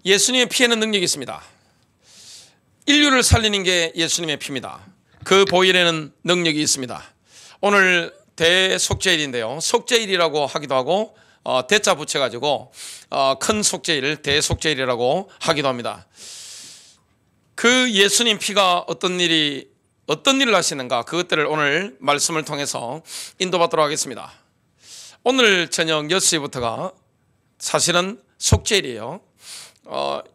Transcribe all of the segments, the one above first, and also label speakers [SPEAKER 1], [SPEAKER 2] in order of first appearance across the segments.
[SPEAKER 1] 예수님의 피에는 능력이 있습니다. 인류를 살리는 게 예수님의 피입니다. 그 보혈에는 능력이 있습니다. 오늘 대속죄일인데요, 속죄일이라고 하기도 하고 대자 붙여가지고 큰 속죄일, 대속죄일이라고 하기도 합니다. 그 예수님 피가 어떤 일을 하시는가, 그것들을 오늘 말씀을 통해서 인도받도록 하겠습니다. 오늘 저녁 6시부터가 사실은 속죄일이에요.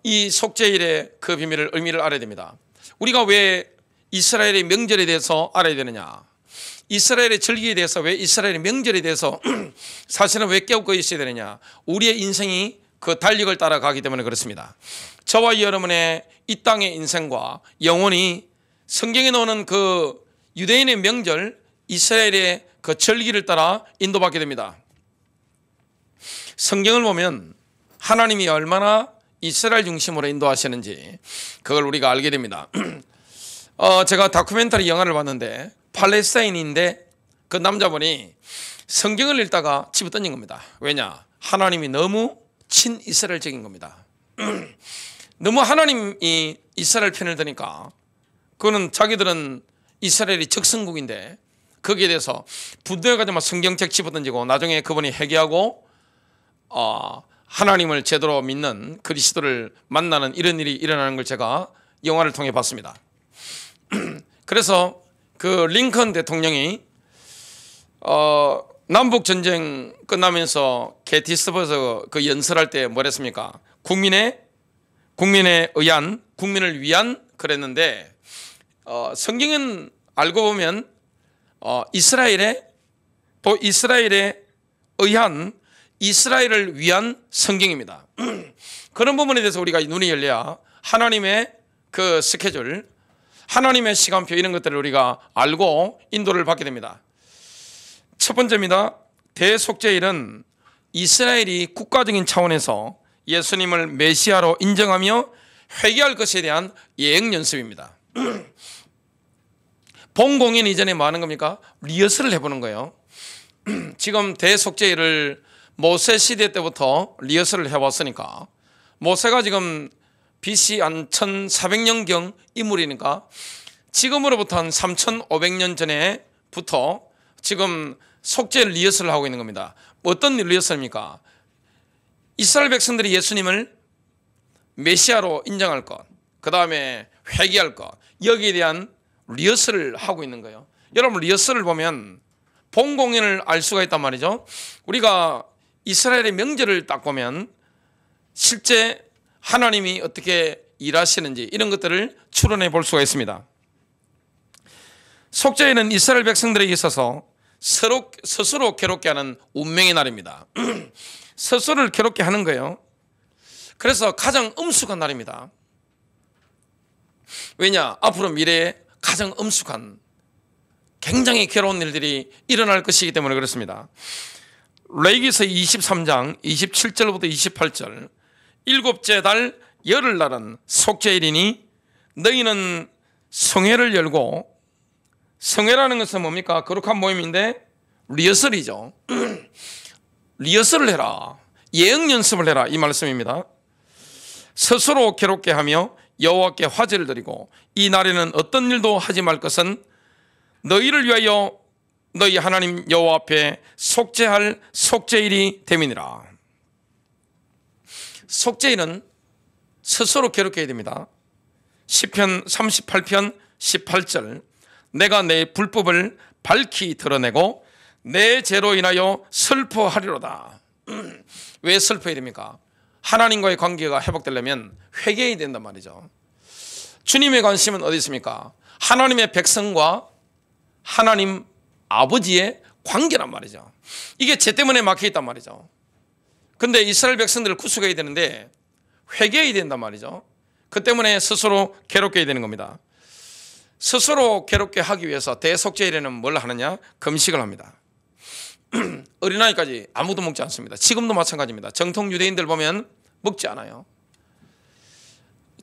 [SPEAKER 1] 이 속죄일의 그 비밀을, 의미를 알아야 됩니다. 우리가 왜 이스라엘의 명절에 대해서 알아야 되느냐, 이스라엘의 절기에 대해서, 왜 이스라엘의 명절에 대해서 사실은 왜 깨우고 있어야 되느냐, 우리의 인생이 그 달력을 따라가기 때문에 그렇습니다. 저와 여러분의 이 땅의 인생과 영혼이 성경에 나오는 그 유대인의 명절, 이스라엘의 그 절기를 따라 인도받게 됩니다. 성경을 보면 하나님이 얼마나 이스라엘 중심으로 인도하시는지 그걸 우리가 알게 됩니다. 제가 다큐멘터리 영화를 봤는데 팔레스타인인데 그 남자분이 성경을 읽다가 집어 던진 겁니다. 왜냐? 하나님이 너무 친이스라엘적인 겁니다. 너무 하나님이 이스라엘 편을 드니까, 그거는 자기들은 이스라엘이 적성국인데 거기에 대해서 분노해가지고 성경책 집어 던지고, 나중에 그분이 회개하고 하나님을 제대로 믿는 그리스도를 만나는 이런 일이 일어나는 걸 제가 영화를 통해 봤습니다. 그래서 그 링컨 대통령이 남북 전쟁 끝나면서 게티스버에서 그 연설할 때 뭐랬습니까? 국민을 위한 그랬는데, 성경은 알고 보면 이스라엘에 의한, 이스라엘을 위한 성경입니다. 그런 부분에 대해서 우리가 눈이 열려야 하나님의 그 스케줄, 하나님의 시간표, 이런 것들을 우리가 알고 인도를 받게 됩니다. 첫 번째입니다. 대속죄일은 이스라엘이 국가적인 차원에서 예수님을 메시아로 인정하며 회개할 것에 대한 예행 연습입니다. 본 공연 이전에 뭐 하는 겁니까? 리허설을 해보는 거예요. 지금 대속죄일을 모세 시대 때부터 리허설을 해왔으니까, 모세가 지금 BC 한 1400년경 인물이니까 지금으로부터 한 3500년 전에부터 지금 속죄 리허설을 하고 있는 겁니다. 어떤 리허설입니까? 이스라엘 백성들이 예수님을 메시아로 인정할 것, 그 다음에 회개할 것, 여기에 대한 리허설을 하고 있는 거예요. 여러분, 리허설을 보면 본 공연을 알 수가 있단 말이죠. 우리가 이스라엘의 명절을 딱 보면 실제 하나님이 어떻게 일하시는지 이런 것들을 추론해 볼 수가 있습니다. 속죄일은 이스라엘 백성들에게 있어서 스스로 괴롭게 하는 운명의 날입니다. 스스로를 괴롭게 하는 거예요. 그래서 가장 엄숙한 날입니다. 왜냐? 앞으로 미래에 가장 엄숙한, 굉장히 괴로운 일들이 일어날 것이기 때문에 그렇습니다. 레위기서 23장 27절부터 28절, 일곱째 달 열흘날은 속죄일이니 너희는 성회를 열고, 성회라는 것은 뭡니까? 거룩한 모임인데 리허설이죠. 리허설을 해라, 예행 연습을 해라, 이 말씀입니다. 스스로 괴롭게 하며 여호와께 화제를 드리고, 이 날에는 어떤 일도 하지 말 것은 너희를 위하여 너희 하나님 여호와 앞에 속죄할 속죄일이 됨이니라. 속죄일은 스스로 괴롭게 해야 됩니다. 시편 38편 18절, 내가 내 불법을 밝히 드러내고 내 죄로 인하여 슬퍼하리로다. 왜 슬퍼해야 됩니까? 하나님과의 관계가 회복되려면 회개해야 된단 말이죠. 주님의 관심은 어디 있습니까? 하나님의 백성과 하나님 아버지의 관계란 말이죠. 이게 죄 때문에 막혀 있단 말이죠. 근데 이스라엘 백성들을 구속해야 되는데 회개해야 된단 말이죠. 그 때문에 스스로 괴롭게 해야 되는 겁니다. 스스로 괴롭게 하기 위해서 대속죄일에는 뭘 하느냐? 금식을 합니다. 어린아이까지 아무도 먹지 않습니다. 지금도 마찬가지입니다. 정통 유대인들 보면 먹지 않아요.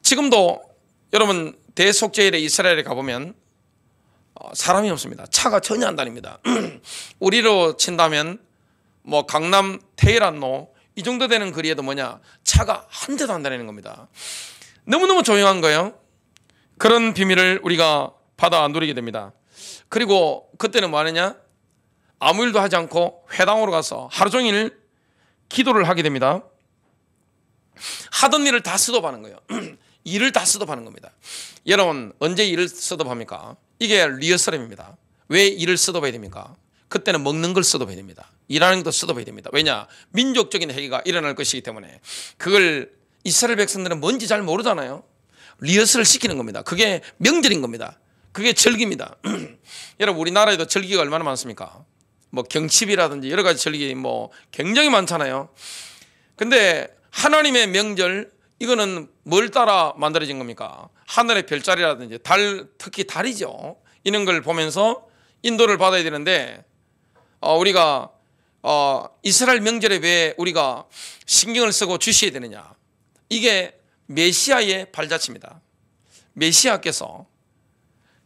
[SPEAKER 1] 지금도 여러분 대속죄일에 이스라엘에 가보면 사람이 없습니다. 차가 전혀 안 다닙니다. 우리로 친다면 뭐 강남 테헤란로 이 정도 되는 거리에도 뭐냐? 차가 한 대도 안 다니는 겁니다. 너무너무 조용한 거예요. 그런 비밀을 우리가 받아 누리게 됩니다. 그리고 그때는 뭐 하느냐? 아무 일도 하지 않고 회당으로 가서 하루 종일 기도를 하게 됩니다. 하던 일을 다 스톱하는 거예요. 일을 다 스톱하는 겁니다. 여러분, 언제 일을 스톱합니까? 이게 리허설입니다. 왜 일을 스톱해야 됩니까? 그때는 먹는 걸 스톱해야 됩니다. 일하는 것도 스톱해야 됩니다. 왜냐? 민족적인 회개가 일어날 것이기 때문에. 그걸 이스라엘 백성들은 뭔지 잘 모르잖아요. 리허설을 시키는 겁니다. 그게 명절인 겁니다. 그게 절기입니다. 여러분, 우리나라에도 절기가 얼마나 많습니까? 뭐 경칩이라든지 여러 가지 절기 뭐 굉장히 많잖아요. 근데 하나님의 명절, 이거는 뭘 따라 만들어진 겁니까? 하늘의 별자리라든지 달, 특히 달이죠. 이런 걸 보면서 인도를 받아야 되는데 우리가 이스라엘 명절에 왜 우리가 신경을 쓰고 주셔야 되느냐? 이게 메시아의 발자취입니다. 메시아께서,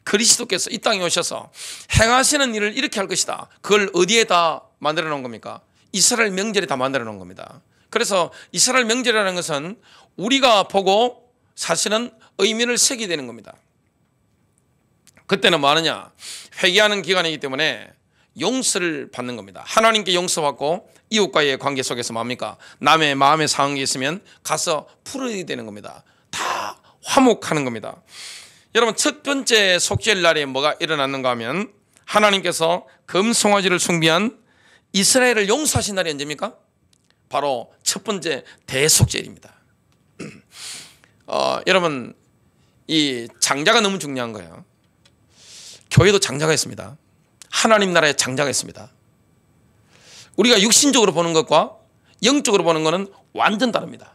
[SPEAKER 1] 그리스도께서 이 땅에 오셔서 행하시는 일을 이렇게 할 것이다. 그걸 어디에다 만들어 놓은 겁니까? 이스라엘 명절에 다 만들어 놓은 겁니다. 그래서 이스라엘 명절이라는 것은 우리가 보고 사실은 의미를 새기게 되는 겁니다. 그때는 뭐 하느냐? 회개하는 기간이기 때문에 용서를 받는 겁니다. 하나님께 용서받고 이웃과의 관계 속에서 뭡니까? 남의 마음에 상한 게 있으면 가서 풀어야 되는 겁니다. 다 화목하는 겁니다. 여러분, 첫 번째 속죄일 날에 뭐가 일어났는가 하면 하나님께서 금송아지를 숭배한 이스라엘을 용서하신 날이 언제입니까? 바로 첫 번째 대속죄일입니다. 여러분, 이 장자가 너무 중요한 거예요. 교회도 장자가 있습니다. 하나님 나라에 장자가 있습니다. 우리가 육신적으로 보는 것과 영적으로 보는 것은 완전 다릅니다.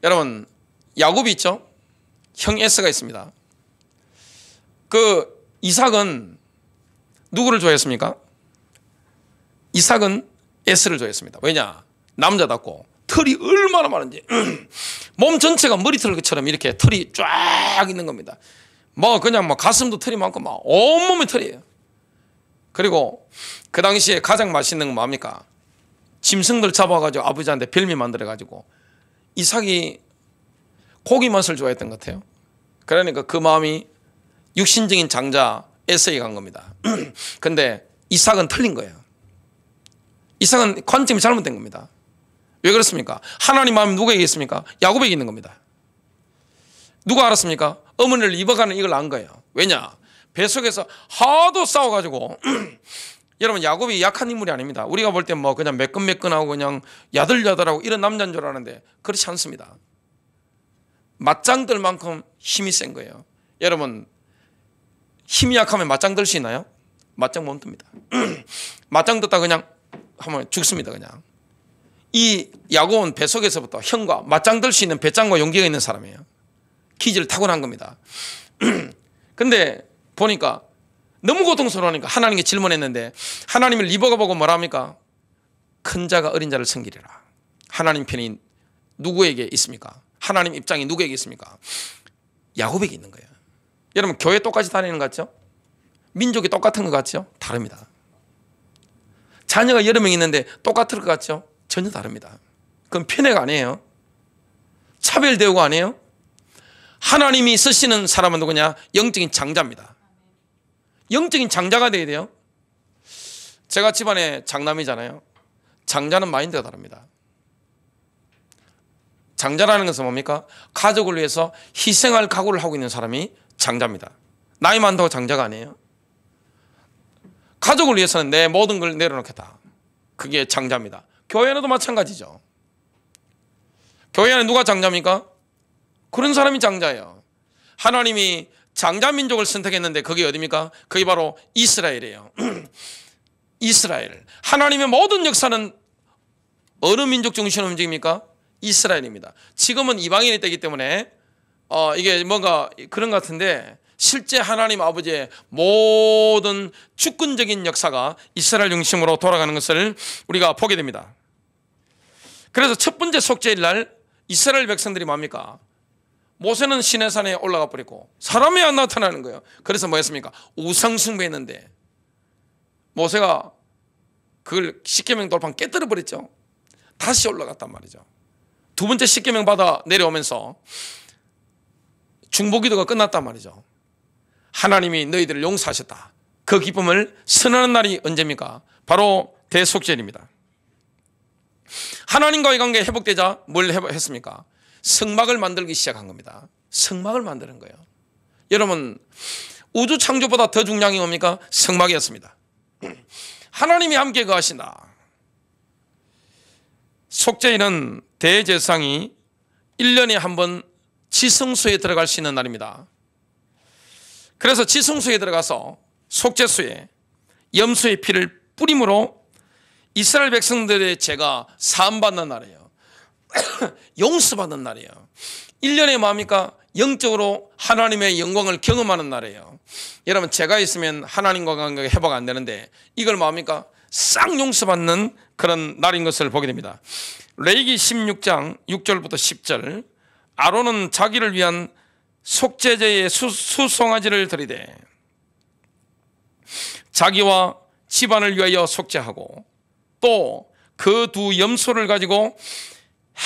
[SPEAKER 1] 여러분, 야곱이 있죠? 형 에서가 있습니다. 그 이삭은 누구를 좋아했습니까? 이삭은 에서를 좋아했습니다. 왜냐? 남자답고 털이 얼마나 많은지 몸 전체가 머리털처럼 이렇게 털이 쫙 있는 겁니다. 뭐 그냥 뭐 가슴도 털이 많고 막 온몸에 털이에요. 그리고 그 당시에 가장 맛있는 건 뭡니까? 짐승들 잡아가지고 아버지한테 별미 만들어가지고 이삭이 고기 맛을 좋아했던 것 같아요. 그러니까 그 마음이 육신적인 장자 에서에 간 겁니다. 근데 이삭은 틀린 거예요. 이삭은 관점이 잘못된 겁니다. 왜 그렇습니까? 하나님 마음이 누구에게 있습니까? 야곱에게 있는 겁니다. 누가 알았습니까? 어머니를 입어가는 이걸 안 거예요. 왜냐? 뱃속에서 하도 싸워가지고 여러분, 야곱이 약한 인물이 아닙니다. 우리가 볼 때 뭐 그냥 매끈매끈하고 그냥 야들야들하고 이런 남자인 줄 아는데 그렇지 않습니다. 맞짱들만큼 힘이 센 거예요. 여러분, 힘이 약하면 맞짱 들 수 있나요? 맞짱 못 듭니다. 맞짱 듣다 그냥 하면 죽습니다. 그냥. 이 야곱은 뱃속에서부터 형과 맞짱 들 수 있는 배짱과 용기가 있는 사람이에요. 기질을 타고난 겁니다. 근데 보니까 너무 고통스러우니까 하나님께 질문했는데 하나님을 리버가 보고 뭐라 합니까? 큰 자가 어린 자를 섬기리라. 하나님 편이 누구에게 있습니까? 하나님 입장이 누구에게 있습니까? 야곱에게 있는 거예요. 여러분, 교회 똑같이 다니는 것 같죠? 민족이 똑같은 것 같죠? 다릅니다. 자녀가 여러 명 있는데 똑같을 것 같죠? 전혀 다릅니다. 그건 편애가 아니에요. 차별 대우가 아니에요. 하나님이 쓰시는 사람은 누구냐? 영적인 장자입니다. 영적인 장자가 돼야 돼요. 제가 집안에 장남이잖아요. 장자는 마인드가 다릅니다. 장자라는 것은 뭡니까? 가족을 위해서 희생할 각오를 하고 있는 사람이 장자입니다. 나이 많다고 장자가 아니에요. 가족을 위해서는 내 모든 걸 내려놓겠다. 그게 장자입니다. 교회 안에도 마찬가지죠. 교회 안에 누가 장자입니까? 그런 사람이 장자예요. 하나님이 장자 민족을 선택했는데 그게 어디입니까? 그게 바로 이스라엘이에요. 이스라엘. 하나님의 모든 역사는 어느 민족 중심으로 움직입니까? 이스라엘입니다. 지금은 이방인이 되기 때문에 이게 뭔가 그런 것 같은데 실제 하나님 아버지의 모든 주권적인 역사가 이스라엘 중심으로 돌아가는 것을 우리가 보게 됩니다. 그래서 첫 번째 속죄일 날 이스라엘 백성들이 뭡니까? 모세는 시내산에 올라가 버리고 사람이 안 나타나는 거예요. 그래서 뭐 했습니까? 우상 숭배했는데 모세가 그걸 십계명 돌판 깨뜨려 버렸죠. 다시 올라갔단 말이죠. 두 번째 십계명 받아 내려오면서 중보기도가 끝났단 말이죠. 하나님이 너희들을 용서하셨다. 그 기쁨을 선언하는 날이 언제입니까? 바로 대속죄일입니다. 하나님과의 관계 회복되자 뭘 했습니까? 성막을 만들기 시작한 겁니다. 성막을 만드는 거예요. 여러분, 우주 창조보다 더 중요한 게 뭡니까? 성막이었습니다. 하나님이 함께 거하신다. 속죄일은 대제사장이 1년에 한 번 지성소에 들어갈 수 있는 날입니다. 그래서 지성소에 들어가서 속죄수에 염소의 피를 뿌림으로 이스라엘 백성들의 죄가 사함받는 날이에요. 용서받는 날이에요. 1년에 뭡니까? 영적으로 하나님의 영광을 경험하는 날이에요. 여러분, 죄가 있으면 하나님과 관계가 회복 안 되는데 이걸 뭡니까? 싹 용서받는 그런 날인 것을 보게 됩니다. 레위기 16장 6절부터 10절, 아론은 자기를 위한 속죄제의 수송아지를 드리되 자기와 집안을 위하여 속죄하고 또 그 두 염소를 가지고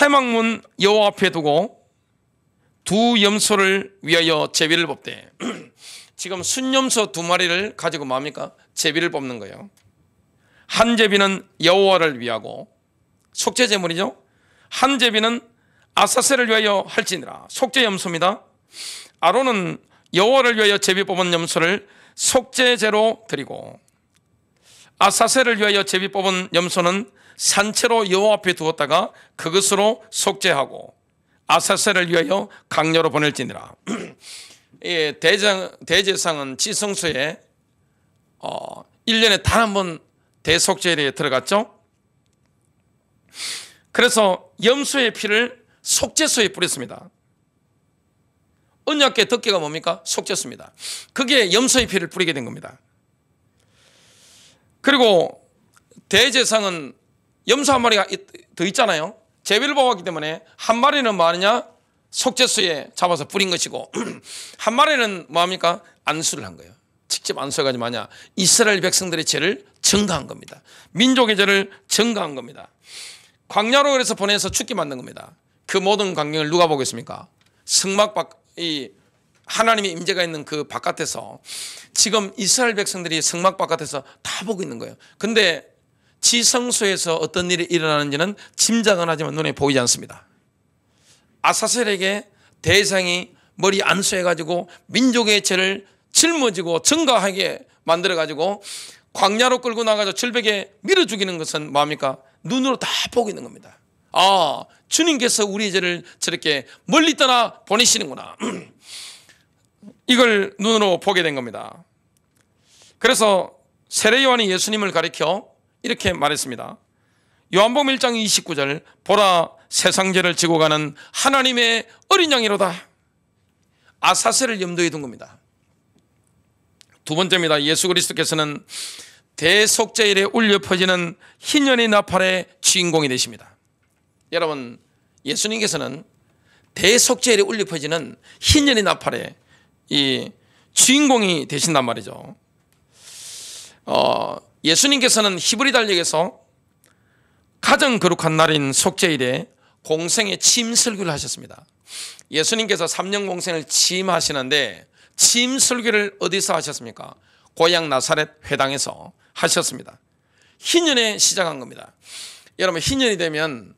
[SPEAKER 1] 회막문 여호와 앞에 두고 두 염소를 위하여 제비를 뽑되 지금 순염소 2마리를 가지고 뭡니까? 제비를 뽑는 거예요. 한 제비는 여호와를 위하고 속죄제물이죠. 한 제비는 아사셀을 위하여 할지니라. 속죄염소입니다. 아론은 여호와를 위하여 제비 뽑은 염소를 속죄제로 드리고 아사셀을 위하여 제비 뽑은 염소는 산채로 여호와 앞에 두었다가 그것으로 속죄하고 아사셀을 위하여 강요로 보낼지니라. 대제사장은 지성소에 1년에 단 한 번 대속죄일에 들어갔죠. 그래서 염소의 피를 속죄소에 뿌렸습니다. 언약궤 덮개가 뭡니까? 속죄소입니다. 그게 염소의 피를 뿌리게 된 겁니다. 그리고 대제사장은 염소 한 마리가 더 있잖아요. 제비를 뽑았기 때문에 한 마리는 뭐하느냐? 속죄소에 잡아서 뿌린 것이고 한 마리는 뭐합니까? 안수를 한 거예요. 직접 안수해가지고 뭐냐? 이스라엘 백성들의 죄를 증가한 겁니다. 민족의 죄를 증가한 겁니다. 광야로 그래서 보내서 죽게 만든 겁니다. 그 모든 광경을 누가 보고 있습니까? 성막 밖, 이 하나님의 임재가 있는 그 바깥에서 지금 이스라엘 백성들이 성막 바깥에서 다 보고 있는 거예요. 근데 지성소에서 어떤 일이 일어나는지는 짐작은 하지만 눈에 보이지 않습니다. 아사셀에게 대상이 머리 안수해가지고 민족의 죄를 짊어지고 증가하게 만들어가지고 광야로 끌고 나가서 절벽에 밀어 죽이는 것은 뭡니까? 눈으로 다 보고 있는 겁니다. 아, 주님께서 우리 죄를 저렇게 멀리 떠나 보내시는구나. 이걸 눈으로 보게 된 겁니다. 그래서 세례 요한이 예수님을 가리켜 이렇게 말했습니다. 요한복음 1장 29절, 보라 세상 죄를 지고 가는 하나님의 어린 양이로다. 아사셀을 염두에 둔 겁니다. 두 번째입니다. 예수 그리스도께서는 대속죄일에 울려 퍼지는 희년의 나팔의 주인공이 되십니다. 여러분, 예수님께서는 대속죄일에 울려 퍼지는 희년의 나팔의 이 주인공이 되신단 말이죠. 예수님께서는 히브리 달력에서 가장 거룩한 날인 속죄일에 공생의 침설교를 하셨습니다. 예수님께서 3년 공생을 취임하시는데 침설교를 어디서 하셨습니까? 고향 나사렛 회당에서 하셨습니다. 희년에 시작한 겁니다. 여러분, 희년이 되면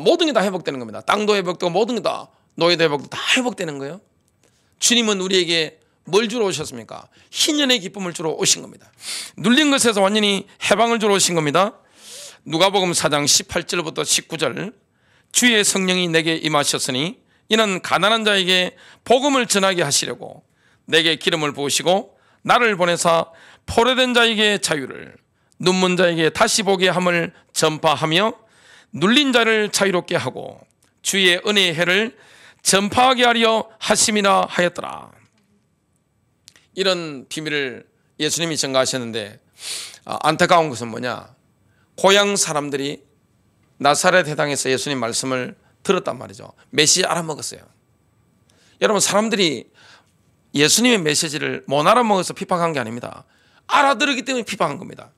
[SPEAKER 1] 모든 게 다 회복되는 겁니다. 땅도 회복되고 모든 게 다, 노예도 회복되고 다 회복되는 거예요. 주님은 우리에게 뭘 주러 오셨습니까? 희년의 기쁨을 주러 오신 겁니다. 눌린 것에서 완전히 해방을 주러 오신 겁니다. 누가복음 4장 18절부터 19절, 주의 성령이 내게 임하셨으니 이는 가난한 자에게 복음을 전하게 하시려고 내게 기름을 부으시고 나를 보내사 포로된 자에게 자유를, 눈먼 자에게 다시 보게 함을 전파하며 눌린 자를 자유롭게 하고 주의 은혜의 해를 전파하게 하려 하심이라 하였더라. 이런 비밀을 예수님이 전가하셨는데 안타까운 것은 뭐냐? 고향 사람들이 나사렛 회당에서 예수님 말씀을 들었단 말이죠. 메시지 알아먹었어요. 여러분, 사람들이 예수님의 메시지를 못 알아먹어서 핍박한 게 아닙니다. 알아들었기 때문에 핍박한 겁니다.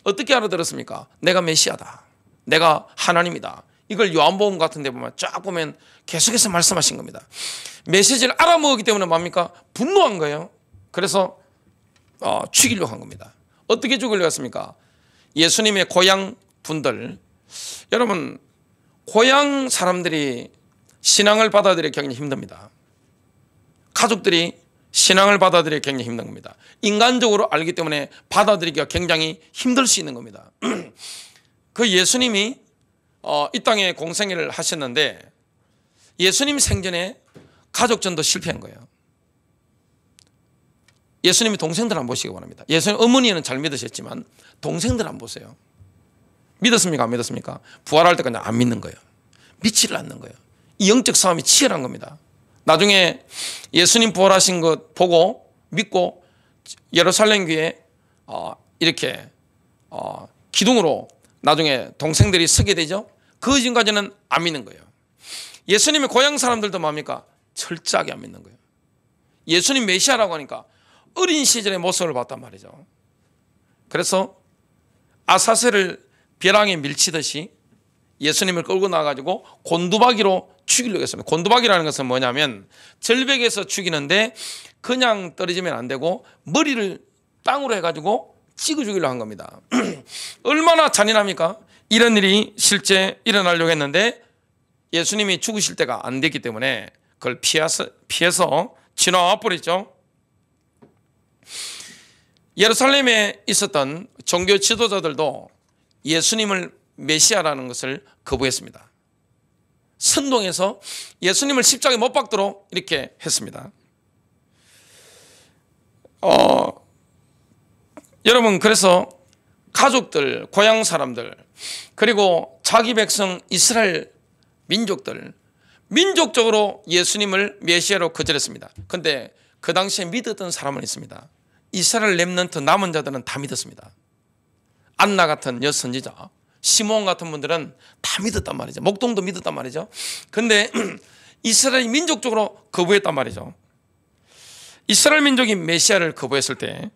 [SPEAKER 1] 어떻게 알아들었습니까? 내가 메시아다. 내가 하나님이다. 이걸 요한복음 같은 데 보면 쫙 보면 계속해서 말씀하신 겁니다. 메시지를 알아먹었기 때문에 뭡니까? 분노한 거예요. 그래서 죽이려고 한 겁니다. 어떻게 죽이려고 했습니까? 예수님의 고향 분들, 여러분 고향 사람들이 신앙을 받아들이기 굉장히 힘듭니다. 가족들이 신앙을 받아들이기 굉장히 힘든 겁니다. 인간적으로 알기 때문에 받아들이기가 굉장히 힘들 수 있는 겁니다. 그 예수님이 이 땅에 공생애를 하셨는데 예수님 생전에 가족전도 실패한 거예요. 예수님이 동생들 안 보시기 바랍니다. 예수님 어머니는 잘 믿으셨지만 동생들 안 보세요. 믿었습니까? 안 믿었습니까? 부활할 때까지 안 믿는 거예요. 믿지를 않는 거예요. 이 영적 싸움이 치열한 겁니다. 나중에 예수님 부활하신 것 보고 믿고 예루살렘 교회에 이렇게 기둥으로 나중에 동생들이 서게 되죠. 그 전까지는 안 믿는 거예요. 예수님의 고향 사람들도 뭡니까? 철저하게 안 믿는 거예요. 예수님 메시아라고 하니까 어린 시절의 모습을 봤단 말이죠. 그래서 아사셀을 벼랑에 밀치듯이 예수님을 끌고 나가지고 곤두박이로 죽이려고 했습니다. 곤두박이라는 것은 뭐냐면 절벽에서 죽이는데 그냥 떨어지면 안 되고 머리를 땅으로 해가지고 찍어 죽이려고 한 겁니다. 얼마나 잔인합니까? 이런 일이 실제 일어나려고 했는데 예수님이 죽으실 때가 안 됐기 때문에 그걸 피해서 지나와 버렸죠. 예루살렘에 있었던 종교 지도자들도 예수님을 메시아라는 것을 거부했습니다. 선동해서 예수님을 십자가에 못 박도록 이렇게 했습니다. 여러분, 그래서 가족들, 고향 사람들, 그리고 자기 백성 이스라엘 민족들, 민족적으로 예수님을 메시아로 거절했습니다. 그런데 그 당시에 믿었던 사람은 있습니다. 이스라엘 렘넌트 남은 자들은 다 믿었습니다. 안나 같은 여선지자, 시몬 같은 분들은 다 믿었단 말이죠. 목동도 믿었단 말이죠. 그런데 이스라엘 민족적으로 거부했단 말이죠. 이스라엘 민족이 메시아를 거부했을 때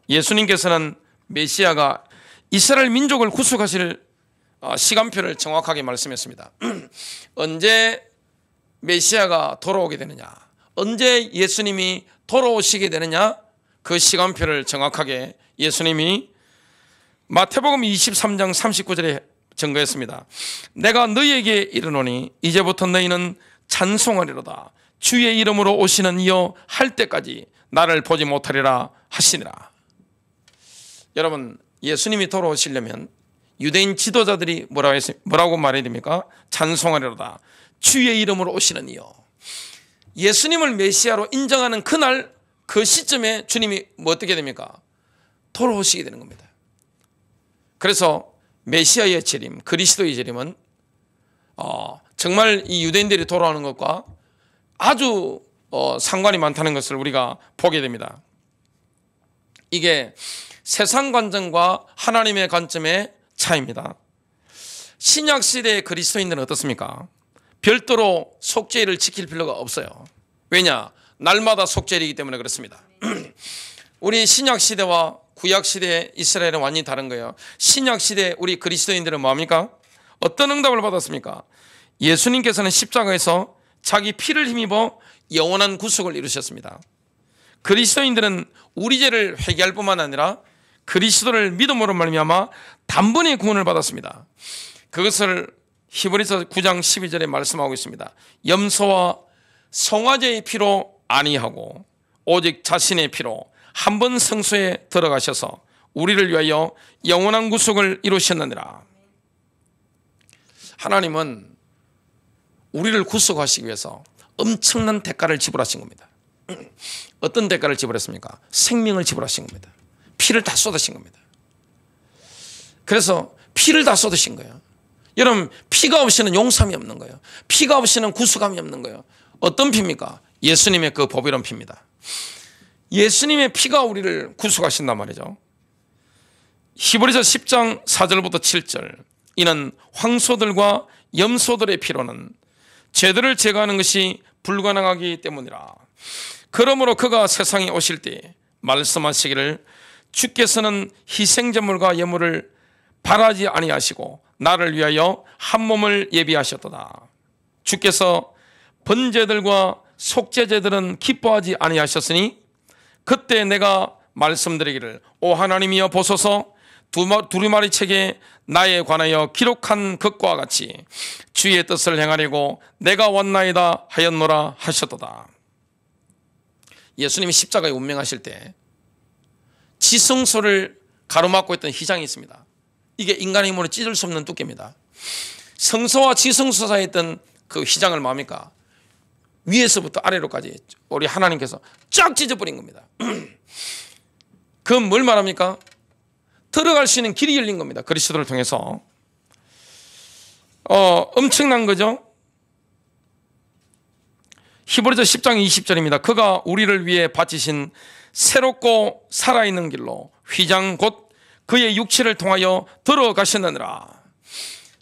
[SPEAKER 1] 예수님께서는 메시아가 이스라엘 민족을 구속하실 시간표를 정확하게 말씀했습니다. 언제 메시아가 돌아오게 되느냐, 언제 예수님이 돌아오시게 되느냐, 그 시간표를 정확하게 예수님이 마태복음 23장 39절에 증거했습니다. 내가 너희에게 이르노니 이제부터 너희는 찬송하리로다. 주의 이름으로 오시는 이여 할 때까지 나를 보지 못하리라 하시니라. 여러분, 예수님이 돌아오시려면 유대인 지도자들이 뭐라고 말해야 됩니까? 찬송하리로다. 주의 이름으로 오시는 이여. 예수님을 메시아로 인정하는 그날 그 시점에 주님이 뭐 어떻게 됩니까? 돌아오시게 되는 겁니다. 그래서 메시아의 재림, 그리스도의 재림은 정말 이 유대인들이 돌아오는 것과 아주 상관이 많다는 것을 우리가 보게 됩니다. 이게 세상 관점과 하나님의 관점의 차이입니다. 신약 시대의 그리스도인들은 어떻습니까? 별도로 속죄일을 지킬 필요가 없어요. 왜냐? 날마다 속죄일이기 때문에 그렇습니다. 우리 신약 시대와 구약 시대의 이스라엘은 완전히 다른 거예요. 신약 시대 우리 그리스도인들은 뭐합니까? 어떤 응답을 받았습니까? 예수님께서는 십자가에서 자기 피를 힘입어 영원한 구속을 이루셨습니다. 그리스도인들은 우리 죄를 회개할 뿐만 아니라 그리스도를 믿음으로 말미암아 단번에 구원을 받았습니다. 그것을 히브리서 9장 12절에 말씀하고 있습니다. 염소와 송아지의 피로 아니하고 오직 자신의 피로 한 번 성소에 들어가셔서 우리를 위하여 영원한 구속을 이루셨느니라. 하나님은 우리를 구속하시기 위해서 엄청난 대가를 지불하신 겁니다. 어떤 대가를 지불했습니까? 생명을 지불하신 겁니다. 피를 다 쏟으신 겁니다. 그래서 피를 다 쏟으신 거예요. 여러분, 피가 없이는 용서함이 없는 거예요. 피가 없이는 구속함이 없는 거예요. 어떤 피입니까? 예수님의 그 보배로운 피입니다. 예수님의 피가 우리를 구속하신단 말이죠. 히브리서 10장 4절부터 7절, 이는 황소들과 염소들의 피로는 죄들을 제거하는 것이 불가능하기 때문이라. 그러므로 그가 세상에 오실 때 말씀하시기를 주께서는 희생제물과 예물을 바라지 아니하시고 나를 위하여 한 몸을 예비하셨도다. 주께서 번제들과 속죄제들은 기뻐하지 아니하셨으니 그때 내가 말씀드리기를 오 하나님이여 보소서 두루마리 책에 나에 관하여 기록한 것과 같이 주의 뜻을 행하려고 내가 왔나이다 하였노라 하셨도다. 예수님이 십자가에 운명하실 때 지성소를 가로막고 있던 휘장이 있습니다. 이게 인간의 힘으로 찢을 수 없는 두께입니다. 성소와 지성소 사이에 있던 그 휘장을 뭡니까? 위에서부터 아래로까지 우리 하나님께서 쫙 찢어버린 겁니다. 그건 뭘 말합니까? 들어갈 수 있는 길이 열린 겁니다. 그리스도를 통해서. 엄청난 거죠. 히브리서 10장 20절입니다. 그가 우리를 위해 바치신 새롭고 살아있는 길로 휘장 곧 그의 육체를 통하여 들어가셨느니라.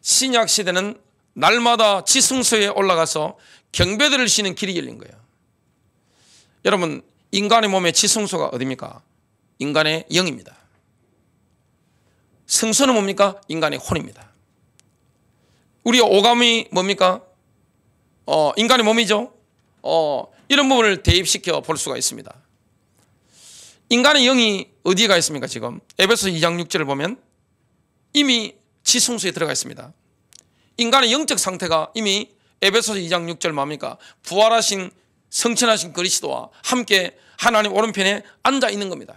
[SPEAKER 1] 신약 시대는 날마다 지성소에 올라가서 경배드릴 수 있는 길이 열린 거예요. 여러분, 인간의 몸의 지성소가 어디입니까? 인간의 영입니다. 성소는 뭡니까? 인간의 혼입니다. 우리 오감이 뭡니까? 인간의 몸이죠. 이런 부분을 대입시켜 볼 수가 있습니다. 인간의 영이 어디에 가 있습니까? 지금 에베소 2장 6절을 보면 이미 지성소에 들어가 있습니다. 인간의 영적 상태가 이미 에베소 2장 6절 뭡니까? 부활하신 성천하신 그리스도와 함께 하나님 오른편에 앉아 있는 겁니다.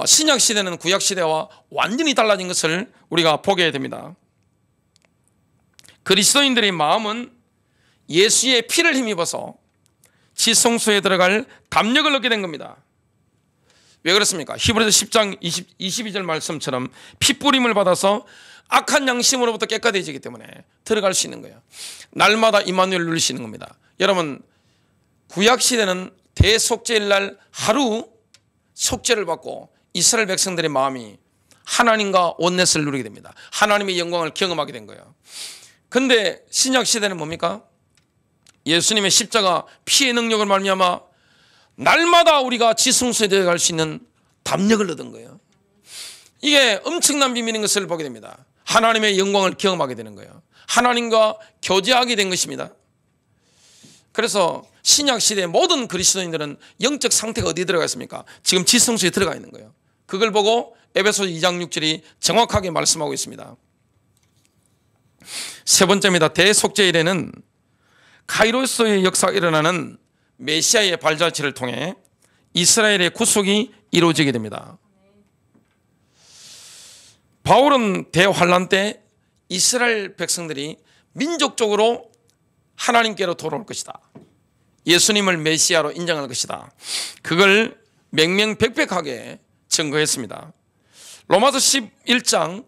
[SPEAKER 1] 신약 시대는 구약 시대와 완전히 달라진 것을 우리가 보게 됩니다. 그리스도인들의 마음은 예수의 피를 힘입어서 지성소에 들어갈 담력을 얻게 된 겁니다. 왜 그렇습니까? 히브리서 10장 22절 말씀처럼 피뿌림을 받아서 악한 양심으로부터 깨끗해지기 때문에 들어갈 수 있는 거예요. 날마다 임마누엘 누리시는 겁니다. 여러분, 구약 시대는 대속죄일 날 하루 속죄를 받고 이스라엘 백성들의 마음이 하나님과 온넷을 누리게 됩니다. 하나님의 영광을 경험하게 된 거예요. 그런데 신약 시대는 뭡니까? 예수님의 십자가 피의 능력을 말미암아 날마다 우리가 지성소에 들어갈 수 있는 담력을 얻은 거예요. 이게 엄청난 비밀인 것을 보게 됩니다. 하나님의 영광을 경험하게 되는 거예요. 하나님과 교제하게 된 것입니다. 그래서 신약 시대의 모든 그리스도인들은 영적 상태가 어디에 들어가 있습니까? 지금 지성소에 들어가 있는 거예요. 그걸 보고 에베소 2장 6절이 정확하게 말씀하고 있습니다. 세 번째입니다. 대속죄일에는 카이로스의 역사가 일어나는 메시아의 발자취를 통해 이스라엘의 구속이 이루어지게 됩니다. 바울은 대환란 때 이스라엘 백성들이 민족적으로 하나님께로 돌아올 것이다. 예수님을 메시아로 인정할 것이다. 그걸 명명백백하게 증거했습니다. 로마서 11장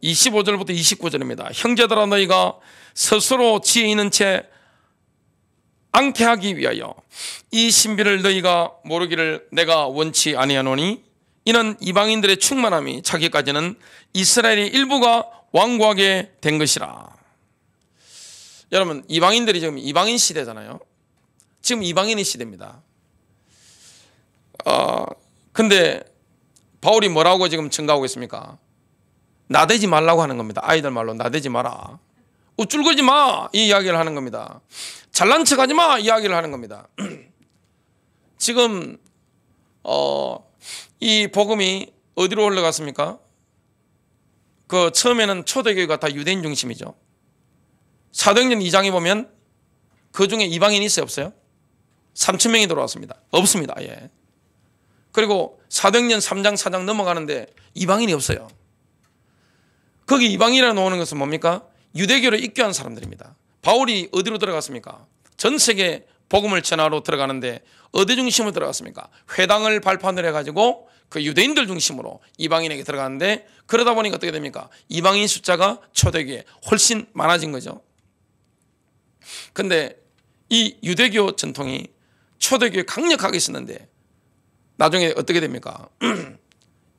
[SPEAKER 1] 25절부터 29절입니다. 형제들아 너희가 스스로 지혜 있는 채 않게 하기 위하여 이 신비를 너희가 모르기를 내가 원치 아니하노니 이는 이방인들의 충만함이 차기까지는 이스라엘의 일부가 완고하게 된 것이라. 여러분, 이방인들이 지금 이방인 시대잖아요. 지금 이방인의 시대입니다. 근데 바울이 뭐라고 지금 증가하고 있습니까? 나대지 말라고 하는 겁니다. 아이들 말로 나대지 마라. 우쭐거리지 마, 이 이야기를 하는 겁니다. 잘난 척하지 마, 이야기를 하는 겁니다. 지금 이 복음이 어디로 올라갔습니까? 그 처음에는 초대교회가 다 유대인 중심이죠. 사도행전 2장에 보면 그 중에 이방인이 있어요, 없어요? 3,000명이 들어왔습니다. 없습니다. 예. 그리고 사도행전 3장 4장 넘어가는데 이방인이 없어요. 거기 이방인이라 나오는 것은 뭡니까? 유대교를 입교한 사람들입니다. 바울이 어디로 들어갔습니까? 전 세계 복음을 전하러 들어가는데 어디 중심으로 들어갔습니까? 회당을 발판을 해가지고 그 유대인들 중심으로 이방인에게 들어가는데, 그러다 보니까 어떻게 됩니까? 이방인 숫자가 초대교회에 훨씬 많아진 거죠. 근데 이 유대교 전통이 초대교회에 강력하게 있었는데 나중에 어떻게 됩니까?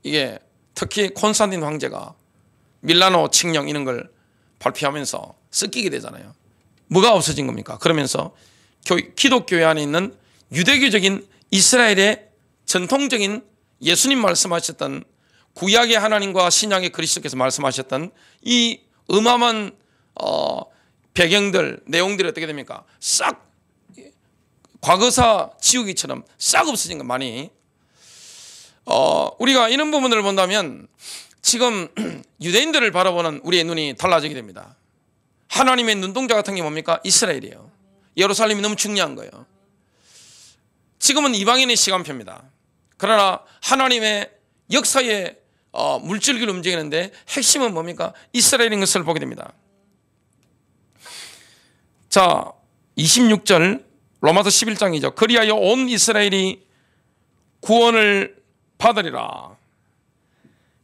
[SPEAKER 1] 이게 특히 콘스탄틴 황제가 밀라노 칙령 이런 걸 발표하면서 섞이게 되잖아요. 뭐가 없어진 겁니까? 그러면서 기독교회 안에 있는 유대교적인 이스라엘의 전통적인 예수님 말씀하셨던 구약의 하나님과 신약의 그리스도께서 말씀하셨던 이 어마어마한 배경들, 내용들이 어떻게 됩니까? 싹 과거사 지우기처럼 싹 없어진 것 많이. 우리가 이런 부분들을 본다면 지금 유대인들을 바라보는 우리의 눈이 달라지게 됩니다. 하나님의 눈동자 같은 게 뭡니까? 이스라엘이에요. 예루살렘이 너무 중요한 거예요. 지금은 이방인의 시간표입니다. 그러나 하나님의 역사의 물줄기를 움직이는데 핵심은 뭡니까? 이스라엘인 것을 보게 됩니다. 자, 26절 로마서 11장이죠. 그리하여 온 이스라엘이 구원을 받으리라.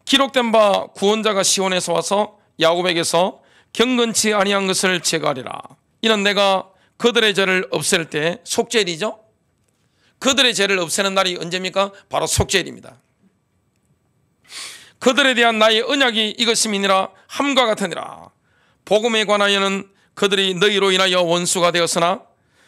[SPEAKER 1] 기록된 바 구원자가 시온에서 와서 야곱에게서 경건치 아니한 것을 제거하리라. 이는 내가 그들의 죄를 없앨 때, 속죄일이죠. 그들의 죄를 없애는 날이 언제입니까? 바로 속죄일입니다. 그들에 대한 나의 언약이 이것임이니라. 함과 같으니라. 복음에 관하여는 그들이 너희로 인하여 원수가 되었으나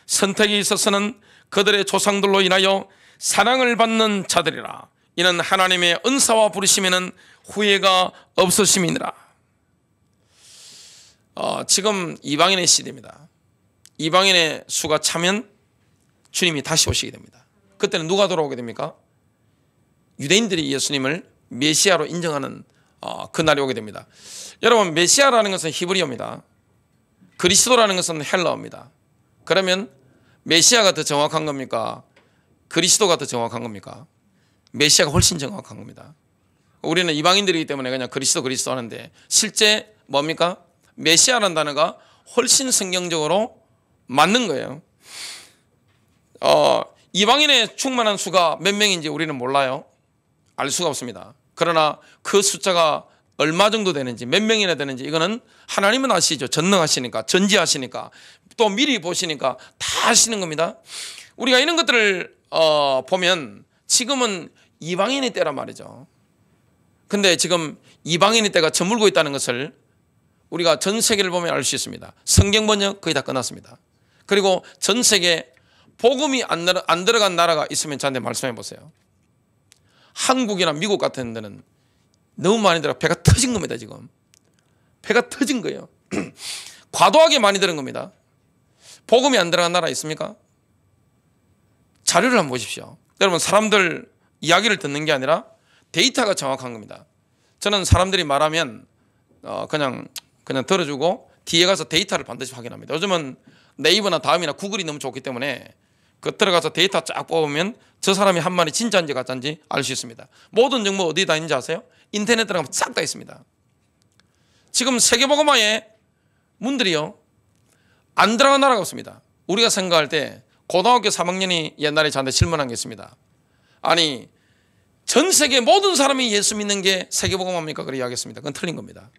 [SPEAKER 1] 선택이 있어서는 그들의 조상들로 인하여 사랑을 받는 자들이라. 이는 하나님의 은사와 부르심에는 후회가 없으심이니라. 지금 이방인의 시대입니다. 이방인의 수가 차면 주님이 다시 오시게 됩니다. 그때는 누가 돌아오게 됩니까? 유대인들이 예수님을 메시아로 인정하는 그날이 오게 됩니다. 여러분, 메시아라는 것은 히브리어입니다. 그리스도라는 것은 헬라어입니다. 그러면 메시아가 더 정확한 겁니까? 그리스도가 더 정확한 겁니까? 메시아가 훨씬 정확한 겁니다. 우리는 이방인들이기 때문에 그냥 그리스도 하는데 실제 뭡니까? 메시아라는 단어가 훨씬 성경적으로 맞는 거예요. 이방인의 충만한 수가 몇 명인지 우리는 몰라요. 알 수가 없습니다. 그러나 그 숫자가 얼마 정도 되는지, 몇 명이나 되는지 이거는 하나님은 아시죠. 전능하시니까, 전지하시니까, 또 미리 보시니까 다 아시는 겁니다. 우리가 이런 것들을 보면 지금은 이방인의 때란 말이죠. 근데 지금 이방인의 때가 저물고 있다는 것을 우리가 전 세계를 보면 알 수 있습니다. 성경 번역 거의 다 끝났습니다. 그리고 전 세계 복음이 안 들어간 나라가 있으면 저한테 말씀해 보세요. 한국이나 미국 같은 데는 너무 많이 들어 배가 터진 겁니다. 지금 배가 터진 거예요. 과도하게 많이 들은 겁니다. 복음이 안 들어간 나라 있습니까? 자료를 한번 보십시오. 여러분, 사람들 이야기를 듣는 게 아니라 데이터가 정확한 겁니다. 저는 사람들이 말하면 그냥 들어주고 뒤에 가서 데이터를 반드시 확인합니다. 요즘은 네이버나 다음이나 구글이 너무 좋기 때문에 그 들어가서 데이터 쫙 뽑으면 저 사람이 한 말이 진짜인지 가짜인지 알 수 있습니다. 모든 정보 어디에 다 있는지 아세요? 인터넷 들어가면 싹 다 있습니다. 지금 세계복음화의 문들이요 안 들어간 나라가 없습니다. 우리가 생각할 때 고등학교 3학년이 옛날에 저한테 질문한 게 있습니다. 아니, 전 세계 모든 사람이 예수 믿는 게 세계복음화입니까? 그렇게 이야기했습니다. 그건 틀린 겁니다.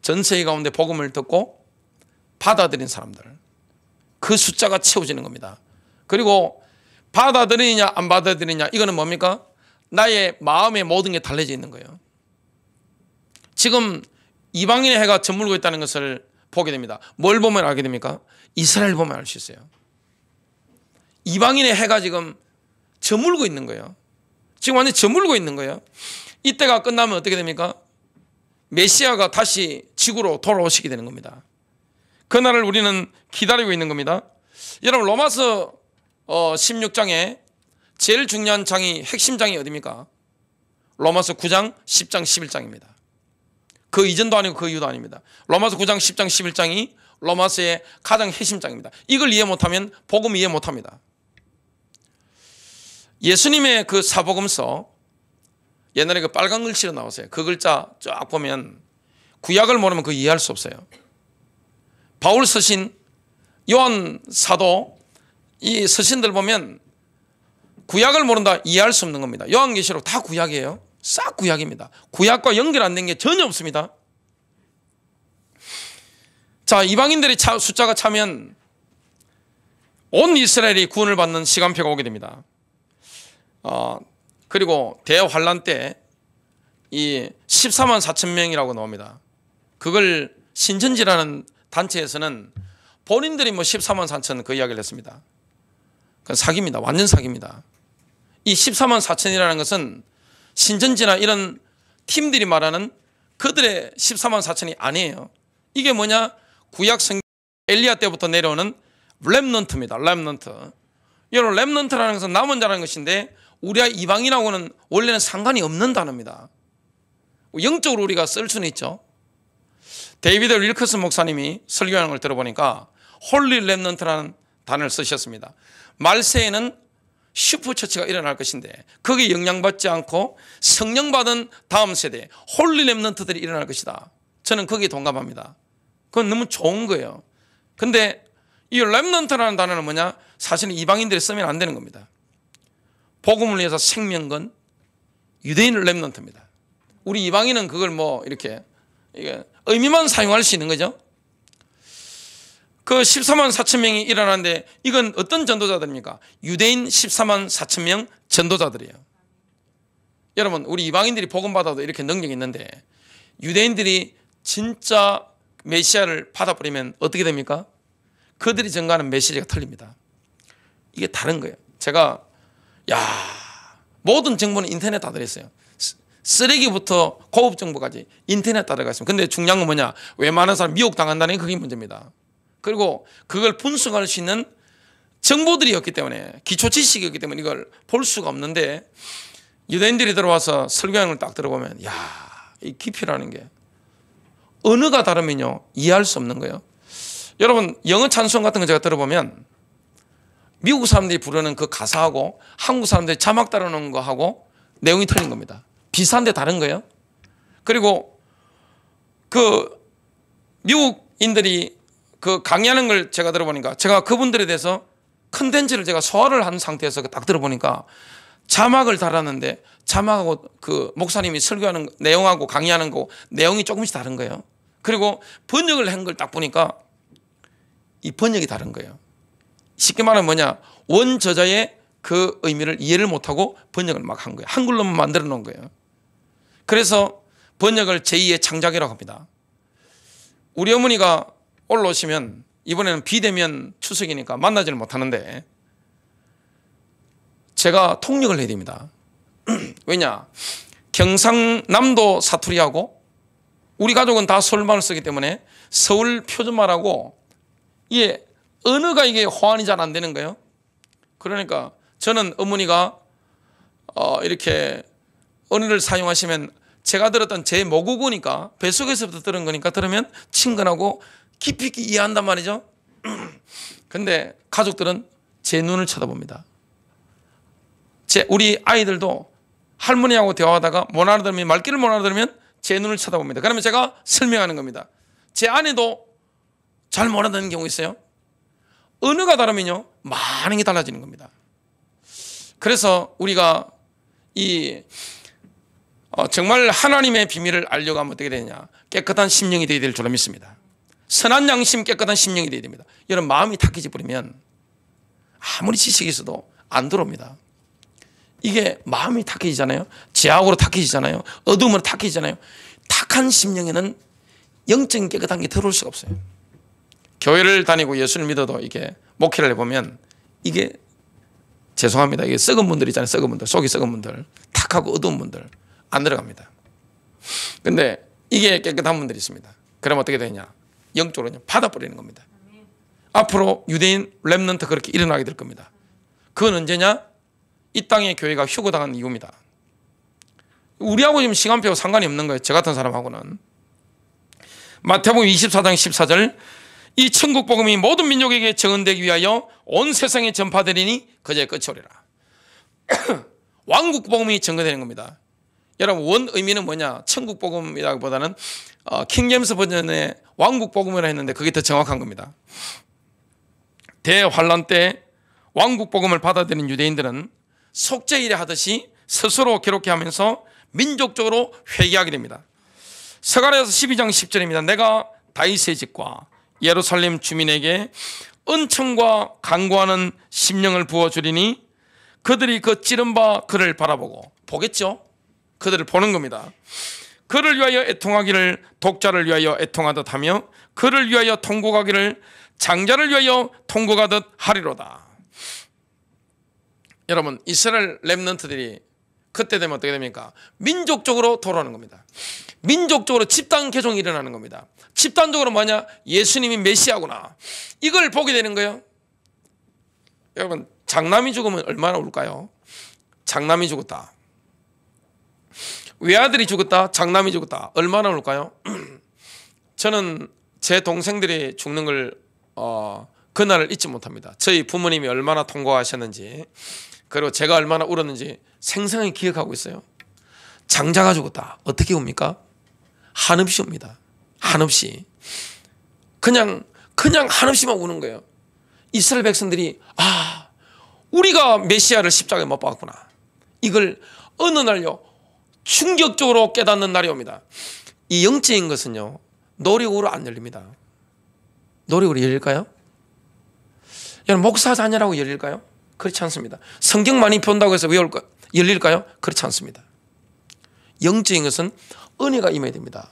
[SPEAKER 1] 전 세계 가운데 복음을 듣고 받아들인 사람들, 그 숫자가 채워지는 겁니다. 그리고 받아들이냐 안 받아들이냐 이거는 뭡니까? 나의 마음의 모든 게 달려져 있는 거예요. 지금 이방인의 해가 저물고 있다는 것을 보게 됩니다. 뭘 보면 알게 됩니까? 이스라엘 보면 알 수 있어요. 이방인의 해가 지금 저물고 있는 거예요. 지금 완전히 저물고 있는 거예요. 이때가 끝나면 어떻게 됩니까? 메시아가 다시 지구로 돌아오시게 되는 겁니다. 그날을 우리는 기다리고 있는 겁니다. 여러분, 로마서 16장에 제일 중요한 장이, 핵심 장이 어디입니까? 로마서 9장, 10장, 11장입니다. 그 이전도 아니고 그 이후도 아닙니다. 로마서 9장, 10장, 11장이 로마서의 가장 핵심장입니다. 이걸 이해 못하면 복음 이해 못합니다. 예수님의 그 사복음서, 옛날에 그 빨간 글씨로 나오세요. 그 글자 쫙 보면 구약을 모르면 그거 이해할 수 없어요. 바울 서신, 요한 사도, 이 서신들 보면 구약을 모른다 이해할 수 없는 겁니다. 요한계시록 다 구약이에요. 싹 구약입니다. 구약과 연결 안 된 게 전혀 없습니다. 자, 이방인들이 숫자가 차면 온 이스라엘이 구원을 받는 시간표가 오게 됩니다. 그리고 대환란 때 이 14만 4천 명이라고 나옵니다. 그걸 신천지라는 단체에서는 본인들이 14만 4천 그 이야기를 했습니다. 그건 사기입니다. 완전 사기입니다. 이 14만 4천이라는 것은 신천지나 이런 팀들이 말하는 그들의 14만 4천이 아니에요. 이게 뭐냐? 구약 성경 엘리야 때부터 내려오는 렘넌트입니다. 렘넌트. 여러분, 렘넌트라는 것은 남은 자라는 것인데 우리와 이방인하고는 원래는 상관이 없는 단어입니다. 영적으로 우리가 쓸 수는 있죠. 데이비드 윌커슨 목사님이 설교하는 걸 들어보니까 홀리 렘넌트라는 단어를 쓰셨습니다. 말세에는 슈퍼처치가 일어날 것인데 거기에 영향받지 않고 성령 받은 다음 세대 홀리 렘넌트들이 일어날 것이다. 저는 거기에 동감합니다. 그건 너무 좋은 거예요. 근데 이 렘넌트라는 단어는 뭐냐? 사실은 이방인들이 쓰면 안 되는 겁니다. 복음을 위해서 생명 건 유대인 렘넌트입니다. 우리 이방인은 그걸 뭐 이렇게 의미만 사용할 수 있는 거죠. 그 14만 4천 명이 일어나는데 이건 어떤 전도자들입니까? 유대인 14만 4천 명 전도자들이에요. 여러분, 우리 이방인들이 복음 받아도 이렇게 능력이 있는데 유대인들이 진짜 메시아를 받아버리면 어떻게 됩니까? 그들이 전가하는 메시지가 틀립니다. 이게 다른 거예요. 제가 모든 정보는 인터넷 다 들어있어요. 쓰레기부터 고급 정보까지 인터넷 다 들어가 있습니다. 근데 중요한 건 뭐냐? 웬만한 사람 미혹당한다는 게 그게 문제입니다. 그리고 그걸 분석할 수 있는 정보들이 없기 때문에, 기초 지식이 없기 때문에 이걸 볼 수가 없는데, 유대인들이 들어와서 설교하는 걸 딱 들어보면 이 깊이라는 게 언어가 다르면요 이해할 수 없는 거예요. 여러분, 영어 찬송 같은 거 제가 들어보면 미국 사람들이 부르는 그 가사하고 한국 사람들이 자막 따라놓은 거하고 내용이 틀린 겁니다. 비슷한데 다른 거예요. 그리고 그 미국인들이 그 강의하는 걸 제가 들어보니까, 제가 그분들에 대해서 컨텐츠를 제가 소화를 한 상태에서 딱 들어보니까 자막을 달았는데 자막하고 그 목사님이 설교하는 내용하고 강의하는 거 내용이 조금씩 다른 거예요. 그리고 번역을 한 걸 딱 보니까 이 번역이 다른 거예요. 쉽게 말하면 뭐냐? 원저자의 그 의미를 이해를 못하고 번역을 막 한 거예요. 한글로만 만들어 놓은 거예요. 그래서 번역을 제2의 창작이라고 합니다. 우리 어머니가 올라오시면 이번에는 비대면 추석이니까 만나지를 못하는데 제가 통역을 해야 됩니다. 왜냐? 경상남도 사투리하고 우리 가족은 다 서울말을 쓰기 때문에 서울 표준말하고 이게 언어가 이게 호환이 잘 안 되는 거예요. 그러니까 저는 어머니가 이렇게 언어를 사용하시면 제가 들었던 제 모국어니까 뱃속에서부터 들은 거니까 들으면 친근하고 깊이 있게 이해한단 말이죠. 근데 가족들은 제 눈을 쳐다봅니다. 우리 아이들도 할머니하고 대화하다가 못 알아들으면, 말귀를 못 알아들으면 제 눈을 쳐다봅니다. 그러면 제가 설명하는 겁니다. 제 아내도 잘 못 알아듣는 경우 있어요. 언어가 다르면요 많은 게 달라지는 겁니다. 그래서 우리가 정말 하나님의 비밀을 알려고 하면 어떻게 되느냐? 깨끗한 심령이 되어야 될 줄로 믿습니다. 선한 양심, 깨끗한 심령이 되어야 됩니다. 여러분, 마음이 탁해져 버리면 아무리 지식이 있어도 안 들어옵니다. 이게 마음이 탁해지잖아요. 죄악으로 탁해지잖아요. 어둠으로 탁해지잖아요. 탁한 심령에는 영적인 깨끗한 게 들어올 수가 없어요. 교회를 다니고 예수를 믿어도 이게 목회를 해보면 이게 죄송합니다. 이게 썩은 분들 있잖아요. 썩은 분들, 속이 썩은 분들, 탁하고 어두운 분들 안 들어갑니다. 근데 이게 깨끗한 분들이 있습니다. 그럼 어떻게 되냐? 영적으로 받아버리는 겁니다. 앞으로 유대인 렘넌트 그렇게 일어나게 될 겁니다. 그건 언제냐? 이 땅의 교회가 휴거당한 이유입니다. 우리하고 지금 시간표가 상관이 없는 거예요. 저 같은 사람하고는. 마태복음 24장 14절, 이 천국 복음이 모든 민족에게 증언되기 위하여 온 세상에 전파되리니 그제야 끝이 오리라. 왕국 복음이 증거되는 겁니다. 여러분, 원 의미는 뭐냐? 천국 복음이라기보다는 킹제임스 버전의 왕국 복음이라 했는데 그게 더 정확한 겁니다. 대환란 때 왕국 복음을 받아들인 유대인들은 속죄일에 하듯이 스스로 기록해 하면서 민족적으로 회개하게 됩니다. 스가랴서 12장 10절입니다. 내가 다윗의 집과 예루살렘 주민에게 은총과 간구하는 심령을 부어주리니 그들이 그 찌른 바 그를 바라보고, 보겠죠? 그들을 보는 겁니다. 그를 위하여 애통하기를 독자를 위하여 애통하듯 하며 그를 위하여 통곡하기를 장자를 위하여 통곡하듯 하리로다. 여러분, 이스라엘 렘넌트들이 그때 되면 어떻게 됩니까? 민족적으로 돌아오는 겁니다. 민족적으로 집단 개종이 일어나는 겁니다. 집단적으로 뭐냐? 예수님이 메시아구나. 이걸 보게 되는 거예요. 여러분, 장남이 죽으면 얼마나 울까요? 장남이 죽었다. 외아들이 죽었다. 장남이 죽었다. 얼마나 울까요? 저는 제 동생들이 죽는 걸 그날을 잊지 못합니다. 저희 부모님이 얼마나 통곡하셨는지, 그리고 제가 얼마나 울었는지 생생하게 기억하고 있어요. 장자가 죽었다. 어떻게 웁니까? 한없이 웁니다. 한없이. 그냥 한없이만 우는 거예요. 이스라엘 백성들이 우리가 메시아를 십자가에 못 박았구나. 이걸 어느 날요 충격적으로 깨닫는 날이 옵니다. 이 영적인 것은요 노력으로 안 열립니다. 노력으로 열릴까요? 여러분, 목사 자녀라고 열릴까요? 그렇지 않습니다. 성경 많이 본다고 해서 열릴까요? 그렇지 않습니다. 영적인 것은 은혜가 임해야 됩니다.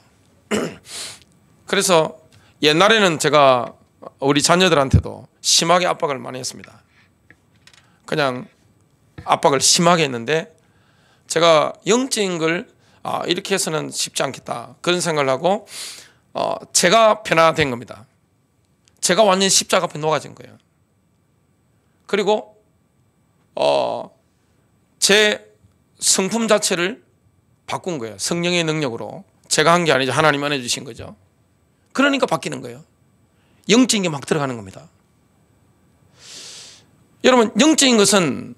[SPEAKER 1] 그래서 옛날에는 제가 우리 자녀들한테도 심하게 압박을 많이 했습니다. 그냥 압박을 심하게 했는데, 제가 영적인 걸 이렇게 해서는 쉽지 않겠다 그런 생각을 하고 제가 변화된 겁니다. 제가 완전히 십자가 앞에 녹아진 거예요. 그리고 제 성품 자체를 바꾼 거예요. 성령의 능력으로. 제가 한 게 아니죠. 하나님 안에 주신 거죠. 그러니까 바뀌는 거예요. 영적인 게 막 들어가는 겁니다. 여러분, 영적인 것은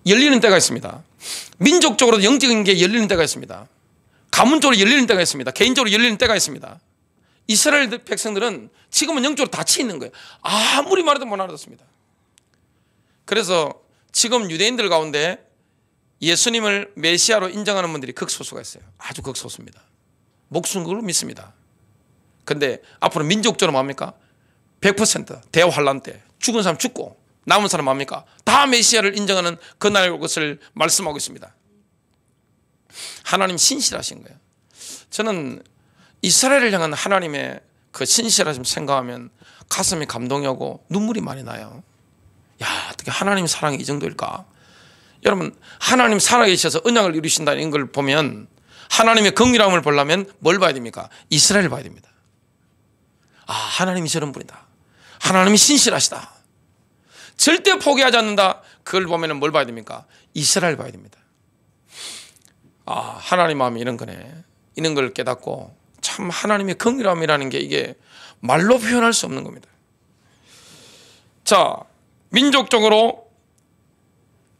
[SPEAKER 1] 열리는 때가 있습니다. 민족적으로 영적인 게 열리는 때가 있습니다. 가문적으로 열리는 때가 있습니다. 개인적으로 열리는 때가 있습니다. 이스라엘 백성들은 지금은 영적으로 닫혀 있는 거예요. 아무리 말해도 못 알아듣습니다. 그래서 지금 유대인들 가운데 예수님을 메시아로 인정하는 분들이 극소수가 있어요. 아주 극소수입니다. 목숨 걸고 믿습니다. 근데 앞으로 민족적으로 뭡니까? 100% 대환란 때 죽은 사람 죽고 남은 사람 뭡니까? 다 메시아를 인정하는 그날 것을 말씀하고 있습니다. 하나님 신실하신 거예요. 저는 이스라엘을 향한 하나님의 그 신실하심 생각하면 가슴이 감동이 오고 눈물이 많이 나요. 야, 어떻게 하나님 사랑이 이 정도일까? 여러분, 하나님 살아계셔서 언약을 이루신다는 걸 보면 하나님의 긍휼함을 보려면 뭘 봐야 됩니까? 이스라엘을 봐야 됩니다. 하나님이 저런 분이다. 하나님이 신실하시다. 절대 포기하지 않는다. 그걸 보면 뭘 봐야 됩니까? 이스라엘 봐야 됩니다. 하나님 마음이 이런 거네. 이런 걸 깨닫고 참 하나님의 긍휼함이라는 게 이게 말로 표현할 수 없는 겁니다. 자, 민족적으로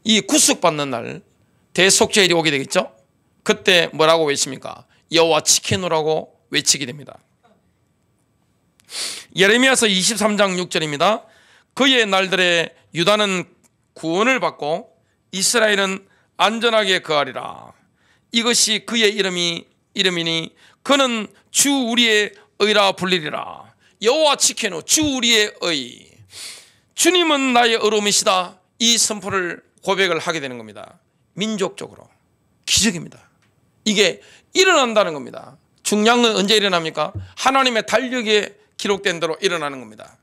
[SPEAKER 1] 이 구속받는 날 대속죄일이 오게 되겠죠. 그때 뭐라고 외칩니까? 여호와 지키노라고 외치게 됩니다. 예레미야서 23장 6절입니다. 그의 날들에 유다는 구원을 받고 이스라엘은 안전하게 거하리라. 이것이 그의 이름이니 그는 주 우리의 의라 불리리라. 여호와 지키노, 주 우리의 의. 주님은 나의 의로움이시다. 이 선포를 고백을 하게 되는 겁니다. 민족적으로 기적입니다. 이게 일어난다는 겁니다. 중요한 건 언제 일어납니까? 하나님의 달력에 기록된 대로 일어나는 겁니다.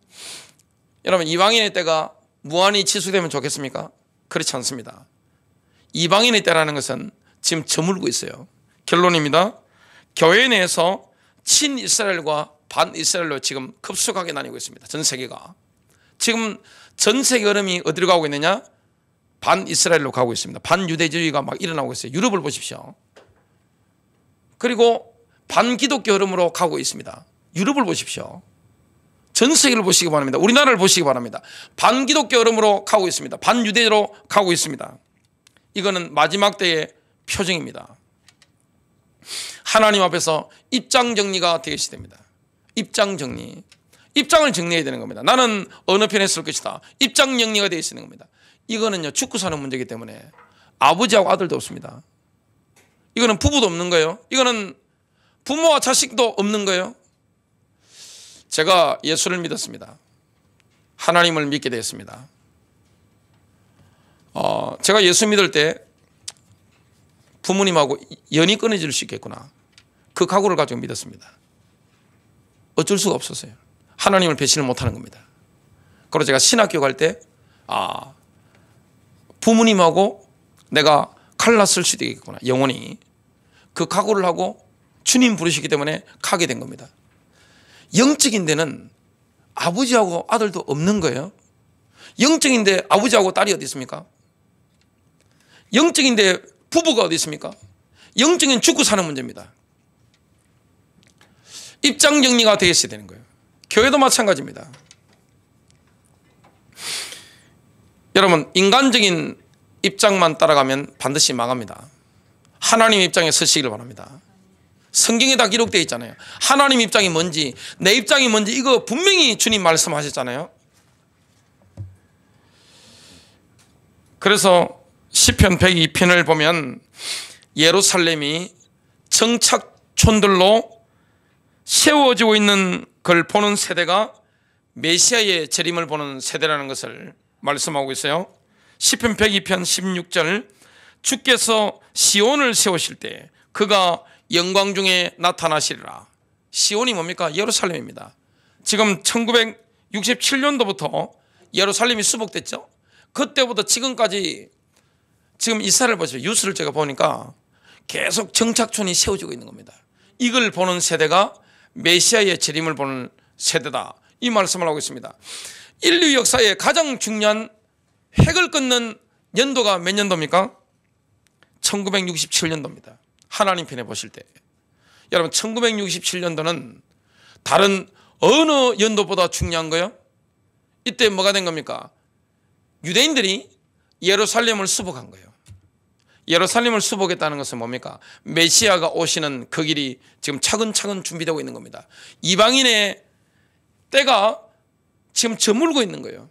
[SPEAKER 1] 여러분, 이방인의 때가 무한히 지속되면 좋겠습니까? 그렇지 않습니다. 이방인의 때라는 것은 지금 저물고 있어요. 결론입니다. 교회 내에서 친이스라엘과 반이스라엘로 지금 급속하게 나뉘고 있습니다. 전 세계가. 지금 전 세계 흐름이 어디로 가고 있느냐? 반이스라엘로 가고 있습니다. 반유대주의가 막 일어나고 있어요. 유럽을 보십시오. 그리고 반기독교 흐름으로 가고 있습니다. 유럽을 보십시오. 전 세계를 보시기 바랍니다. 우리나라를 보시기 바랍니다. 반기독교 흐름으로 가고 있습니다. 반유대로 가고 있습니다. 이거는 마지막 때의 표징입니다. 하나님 앞에서 입장 정리가 되게 시됩니다. 입장 정리. 입장을 정리해야 되는 겁니다. 나는 어느 편에 설 것이다. 입장 정리가 되어 있는 겁니다. 이거는요, 죽고 사는 문제이기 때문에 아버지하고 아들도 없습니다. 이거는 부부도 없는 거예요. 이거는 부모와 자식도 없는 거예요. 제가 예수를 믿었습니다. 하나님을 믿게 되었습니다. 제가 예수 믿을 때 부모님하고 연이 끊어질 수 있겠구나. 그 각오를 가지고 믿었습니다. 어쩔 수가 없었어요. 하나님을 배신을 못하는 겁니다. 그리고 제가 신학교 갈 때 부모님하고 내가 갈랐을 수도 있겠구나. 영혼이 그 각오를 하고 주님 부르시기 때문에 가게 된 겁니다. 영적인 데는 아버지하고 아들도 없는 거예요. 영적인 데 아버지하고 딸이 어디 있습니까? 영적인 데 부부가 어디 있습니까? 영적인 죽고 사는 문제입니다. 입장 정리가 되어 있어야 되는 거예요. 교회도 마찬가지입니다. 여러분, 인간적인 입장만 따라가면 반드시 망합니다. 하나님 입장에 서시기를 바랍니다. 성경에 다 기록되어 있잖아요. 하나님 입장이 뭔지, 내 입장이 뭔지 이거 분명히 주님 말씀하셨잖아요. 그래서 시편 102편을 보면 예루살렘이 정착촌들로 세워지고 있는 걸 보는 세대가 메시아의 재림을 보는 세대라는 것을 말씀하고 있어요. 시편 102편 16절, 주께서 시온을 세우실 때 그가 영광 중에 나타나시리라. 시온이 뭡니까? 예루살렘입니다. 지금 1967년도부터 예루살렘이 수복됐죠. 그때부터 지금까지 지금 이스라엘 보세요. 뉴스를 제가 보니까 계속 정착촌이 세워지고 있는 겁니다. 이걸 보는 세대가 메시아의 재림을 보는 세대다, 이 말씀을 하고 있습니다. 인류 역사에 가장 중요한 획을 끊는 연도가 몇 년도입니까? 1967년도입니다. 하나님 편에 보실 때 여러분, 1967년도는 다른 어느 연도보다 중요한 거예요. 이때 뭐가 된 겁니까? 유대인들이 예루살렘을 수복한 거예요. 예루살렘을 수복했다는 것은 뭡니까? 메시아가 오시는 그 길이 지금 차근차근 준비되고 있는 겁니다. 이방인의 때가 지금 저물고 있는 거예요.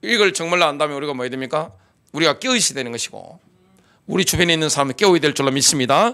[SPEAKER 1] 이걸 정말로 안다면 우리가 뭐 해야 됩니까? 우리가 깨어있어야 되는 것이고, 우리 주변에 있는 사람을 깨워야 될 줄로 믿습니다.